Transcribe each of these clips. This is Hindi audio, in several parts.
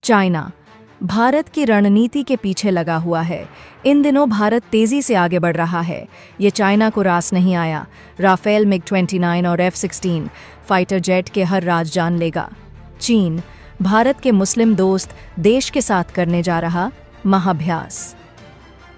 चाइना भारत की रणनीति के पीछे लगा हुआ है। इन दिनों भारत तेजी से आगे बढ़ रहा है। ये चाइना को रास नहीं आया। राफेल MiG-29 और F-16 फाइटर जेट के हर राज जान लेगा। चीन भारत के मुस्लिम दोस्त देश के साथ करने जा रहा महाभ्यास।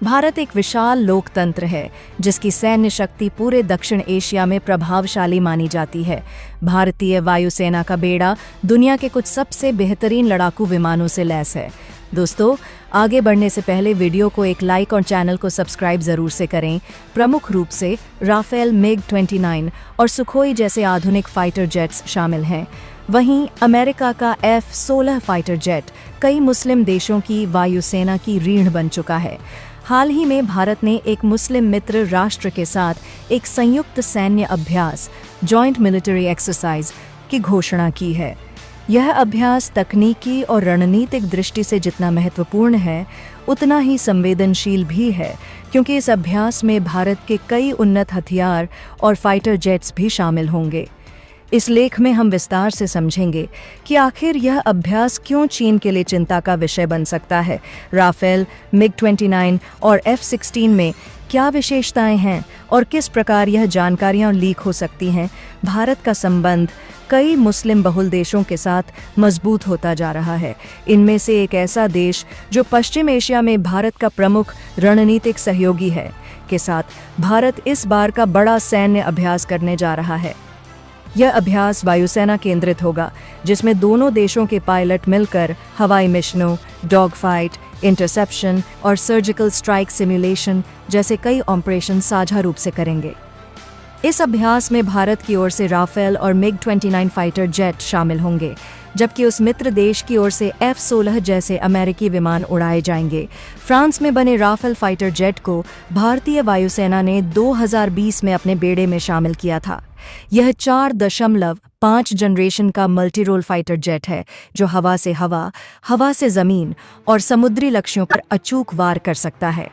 भारत एक विशाल लोकतंत्र है जिसकी सैन्य शक्ति पूरे दक्षिण एशिया में प्रभावशाली मानी जाती है। भारतीय वायुसेना का बेड़ा दुनिया के कुछ सबसे बेहतरीन लड़ाकू विमानों से लैस है। दोस्तों, आगे बढ़ने से पहले वीडियो को एक लाइक और चैनल को सब्सक्राइब जरूर से करें। प्रमुख रूप से राफेल MiG-29 और सुखोई जैसे आधुनिक फाइटर जेट्स शामिल हैं। वहीं अमेरिका का F-16 फाइटर जेट कई मुस्लिम देशों की वायुसेना की रीढ़ बन चुका है। हाल ही में भारत ने एक मुस्लिम मित्र राष्ट्र के साथ एक संयुक्त सैन्य अभ्यास जॉइंट मिलिट्री एक्सरसाइज की घोषणा की है। यह अभ्यास तकनीकी और रणनीतिक दृष्टि से जितना महत्वपूर्ण है, उतना ही संवेदनशील भी है, क्योंकि इस अभ्यास में भारत के कई उन्नत हथियार और फाइटर जेट्स भी शामिल होंगे। इस लेख में हम विस्तार से समझेंगे कि आखिर यह अभ्यास क्यों चीन के लिए चिंता का विषय बन सकता है, राफेल MiG-29 और F-16 में क्या विशेषताएं हैं और किस प्रकार यह जानकारियां लीक हो सकती हैं। भारत का संबंध कई मुस्लिम बहुल देशों के साथ मजबूत होता जा रहा है। इनमें से एक ऐसा देश जो पश्चिम एशिया में भारत का प्रमुख रणनीतिक सहयोगी है, के साथ भारत इस बार का बड़ा सैन्य अभ्यास करने जा रहा है। यह अभ्यास वायुसेना केंद्रित होगा, जिसमें दोनों देशों के पायलट मिलकर हवाई मिशनों, डॉग फाइट, इंटरसेप्शन और सर्जिकल स्ट्राइक सिमुलेशन जैसे कई ऑपरेशन साझा रूप से करेंगे। इस अभ्यास में भारत की ओर से राफेल और MiG-29 फाइटर जेट शामिल होंगे, जबकि उस मित्र देश की ओर से F-16 जैसे अमेरिकी विमान उड़ाए जाएंगे। फ्रांस में बने राफेल फाइटर जेट को भारतीय वायुसेना ने 2020 में अपने बेड़े में शामिल किया था। यह 4.5 जनरेशन का मल्टीरोल फाइटर जेट है, जो हवा से हवा, हवा से जमीन और समुद्री लक्ष्यों पर अचूक वार कर सकता है।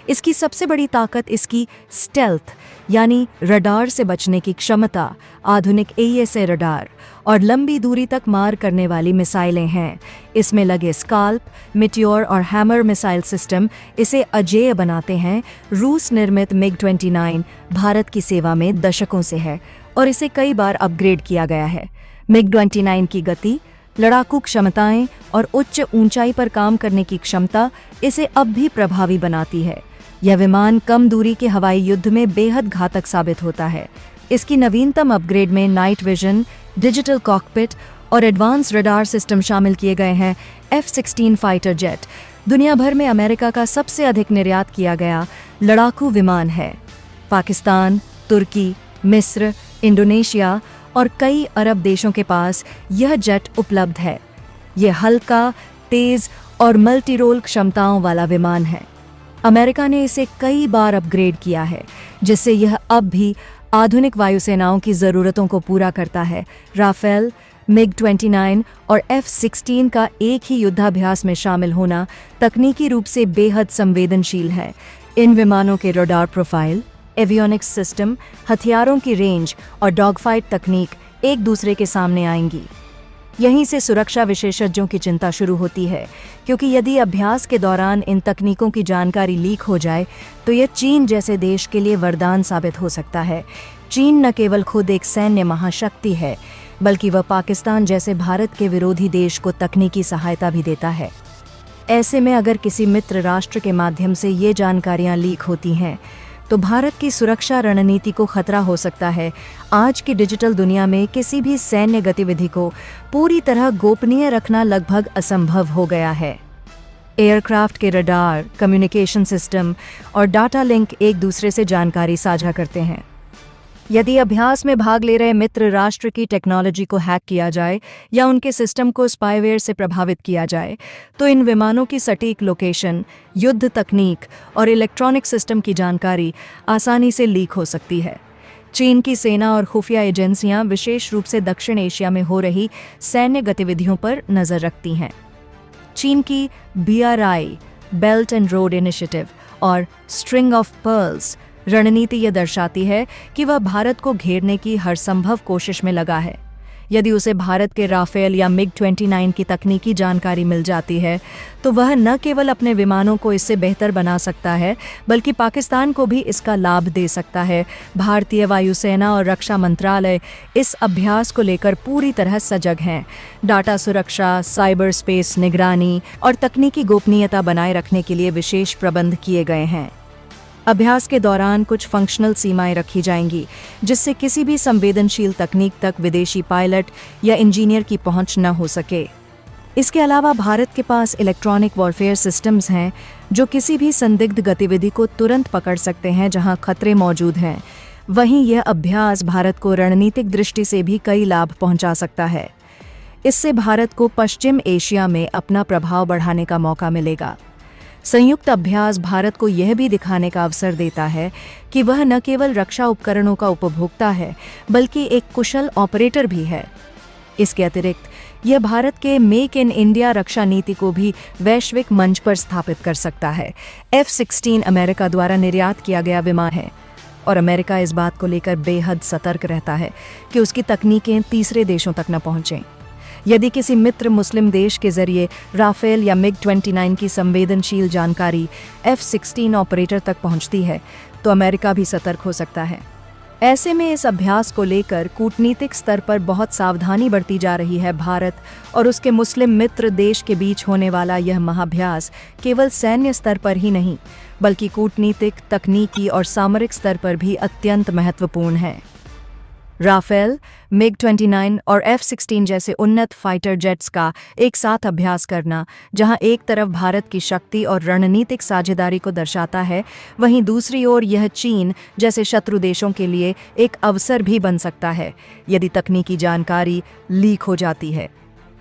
इसकी सबसे बड़ी ताकत इसकी स्टेल्थ यानी रडार से बचने की क्षमता, आधुनिक AESA रडार और लंबी दूरी तक मार करने वाली मिसाइलें हैं। इसमें लगे स्काल्प, मिटियोर और हैमर मिसाइल सिस्टम इसे अजेय बनाते हैं। रूस निर्मित MiG-29 भारत की सेवा में दशकों से है और इसे कई बार अपग्रेड किया गया है। MiG-29 की गति, लड़ाकू क्षमताएं और उच्च ऊंचाई पर काम करने की क्षमता इसे अब भी प्रभावी बनाती है। यह विमान कम दूरी के हवाई युद्ध में बेहद घातक साबित होता है। इसकी नवीनतम अपग्रेड में नाइट विजन, डिजिटल कॉकपिट और एडवांस रडार सिस्टम शामिल किए गए हैं। F-16 फाइटर जेट दुनिया भर में अमेरिका का सबसे अधिक निर्यात किया गया लड़ाकू विमान है। पाकिस्तान, तुर्की, मिस्र, इंडोनेशिया और कई अरब देशों के पास यह जेट उपलब्ध है। यह हल्का, तेज और मल्टीरोल क्षमताओं वाला विमान है। अमेरिका ने इसे कई बार अपग्रेड किया है, जिससे यह अब भी आधुनिक वायुसेनाओं की ज़रूरतों को पूरा करता है। राफेल, MiG-29 और F-16 का एक ही युद्धाभ्यास में शामिल होना तकनीकी रूप से बेहद संवेदनशील है। इन विमानों के रडार प्रोफाइल, एवियोनिक्स सिस्टम, हथियारों की रेंज और डॉगफाइट तकनीक एक दूसरे के सामने आएंगी। यहीं से सुरक्षा विशेषज्ञों की चिंता शुरू होती है, क्योंकि यदि अभ्यास के दौरान इन तकनीकों की जानकारी लीक हो जाए तो यह चीन जैसे देश के लिए वरदान साबित हो सकता है। चीन न केवल खुद एक सैन्य महाशक्ति है, बल्कि वह पाकिस्तान जैसे भारत के विरोधी देश को तकनीकी सहायता भी देता है। ऐसे में अगर किसी मित्र राष्ट्र के माध्यम से ये जानकारियां लीक होती हैं, तो भारत की सुरक्षा रणनीति को खतरा हो सकता है। आज की डिजिटल दुनिया में किसी भी सैन्य गतिविधि को पूरी तरह गोपनीय रखना लगभग असंभव हो गया है। एयरक्राफ्ट के रडार, कम्युनिकेशन सिस्टम और डाटा लिंक एक दूसरे से जानकारी साझा करते हैं। यदि अभ्यास में भाग ले रहे मित्र राष्ट्र की टेक्नोलॉजी को हैक किया जाए या उनके सिस्टम को स्पाईवेयर से प्रभावित किया जाए, तो इन विमानों की सटीक लोकेशन, युद्ध तकनीक और इलेक्ट्रॉनिक सिस्टम की जानकारी आसानी से लीक हो सकती है। चीन की सेना और खुफिया एजेंसियां विशेष रूप से दक्षिण एशिया में हो रही सैन्य गतिविधियों पर नज़र रखती हैं। चीन की BRI, belt and road initiative और स्ट्रिंग ऑफ पर्ल्स रणनीति यह दर्शाती है कि वह भारत को घेरने की हर संभव कोशिश में लगा है। यदि उसे भारत के राफेल या MiG-29 की तकनीकी जानकारी मिल जाती है तो वह न केवल अपने विमानों को इससे बेहतर बना सकता है बल्कि पाकिस्तान को भी इसका लाभ दे सकता है। भारतीय वायुसेना और रक्षा मंत्रालय इस अभ्यास को लेकर पूरी तरह सजग हैं। डाटा सुरक्षा, साइबर स्पेस निगरानी और तकनीकी गोपनीयता बनाए रखने के लिए विशेष प्रबंध किए गए हैं। अभ्यास के दौरान कुछ फंक्शनल सीमाएं रखी जाएंगी जिससे किसी भी संवेदनशील तकनीक तक विदेशी पायलट या इंजीनियर की पहुंच न हो सके। इसके अलावा भारत के पास इलेक्ट्रॉनिक वॉरफेयर सिस्टम्स हैं जो किसी भी संदिग्ध गतिविधि को तुरंत पकड़ सकते हैं जहां खतरे मौजूद हैं। वहीं यह अभ्यास भारत को रणनीतिक दृष्टि से भी कई लाभ पहुंचा सकता है। इससे भारत को पश्चिम एशिया में अपना प्रभाव बढ़ाने का मौका मिलेगा। संयुक्त अभ्यास भारत को यह भी दिखाने का अवसर देता है कि वह न केवल रक्षा उपकरणों का उपभोक्ता है बल्कि एक कुशल ऑपरेटर भी है। इसके अतिरिक्त यह भारत के मेक इन इंडिया रक्षा नीति को भी वैश्विक मंच पर स्थापित कर सकता है। F-16 अमेरिका द्वारा निर्यात किया गया विमान है और अमेरिका इस बात को लेकर बेहद सतर्क रहता है कि उसकी तकनीकें तीसरे देशों तक न पहुंचें। यदि किसी मित्र मुस्लिम देश के जरिए राफेल या MiG-29 की संवेदनशील जानकारी F-16 ऑपरेटर तक पहुंचती है तो अमेरिका भी सतर्क हो सकता है। ऐसे में इस अभ्यास को लेकर कूटनीतिक स्तर पर बहुत सावधानी बरती जा रही है। भारत और उसके मुस्लिम मित्र देश के बीच होने वाला यह महाअभ्यास केवल सैन्य स्तर पर ही नहीं बल्कि कूटनीतिक, तकनीकी और सामरिक स्तर पर भी अत्यंत महत्वपूर्ण है। राफेल, MiG-29 और F-16 जैसे उन्नत फाइटर जेट्स का एक साथ अभ्यास करना, जहां एक तरफ भारत की शक्ति और रणनीतिक साझेदारी को दर्शाता है, वहीं दूसरी ओर यह चीन जैसे शत्रु देशों के लिए एक अवसर भी बन सकता है यदि तकनीकी जानकारी लीक हो जाती है।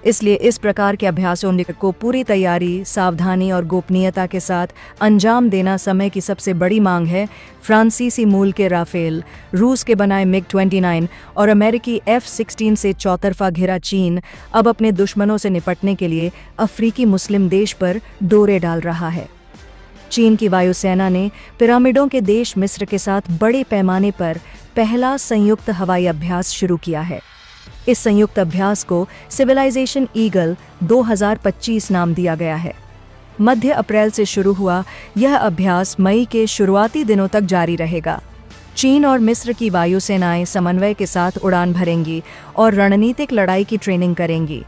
इसलिए इस प्रकार के अभ्यासों को पूरी तैयारी, सावधानी और गोपनीयता के साथ अंजाम देना समय की सबसे बड़ी मांग है। फ्रांसीसी मूल के राफेल, रूस के बनाए MiG-29 और अमेरिकी F-16 से चौतरफा घिरा चीन अब अपने दुश्मनों से निपटने के लिए अफ्रीकी मुस्लिम देश पर डोरे डाल रहा है। चीन की वायुसेना ने पिरामिडों के देश मिस्र के साथ बड़े पैमाने पर पहला संयुक्त हवाई अभ्यास शुरू किया है। इस संयुक्त अभ्यास को सिविलाइजेशन ईगल 2025 नाम दिया गया है। मध्य अप्रैल से शुरू हुआ यह अभ्यास मई के शुरुआती दिनों तक जारी रहेगा। चीन और मिस्र की वायुसेनाएं समन्वय के साथ उड़ान भरेंगी और रणनीतिक लड़ाई की ट्रेनिंग करेंगी।